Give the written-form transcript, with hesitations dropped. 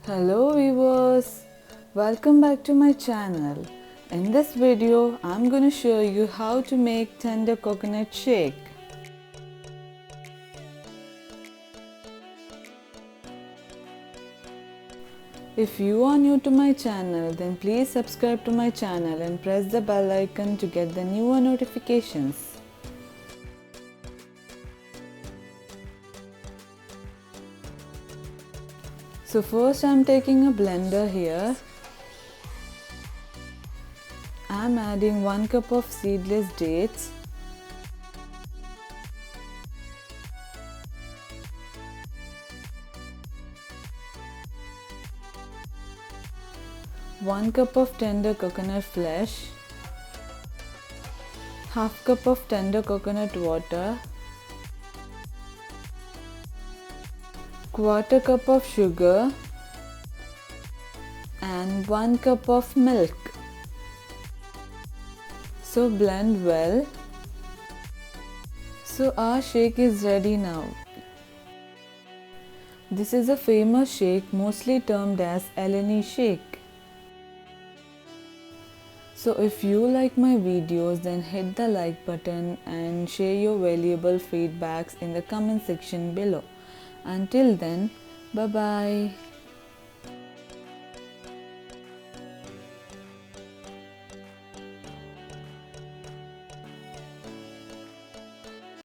Hello viewers, welcome back to my channel. In this video, I'm going to show you how to make tender coconut shake. If you are new to my channel, then please subscribe to my channel and press the bell icon to get the newer notifications. So first I'm taking a blender here. I'm adding 1 cup of seedless dates, one cup of tender coconut flesh, half cup of tender coconut water, quarter cup of sugar and 1 cup of milk. So blend well. So our shake is ready now. This is a famous shake mostly termed as Elaneer shake. So if you like my videos, then hit the like button and share your valuable feedbacks in the comment section below. Until then, bye bye.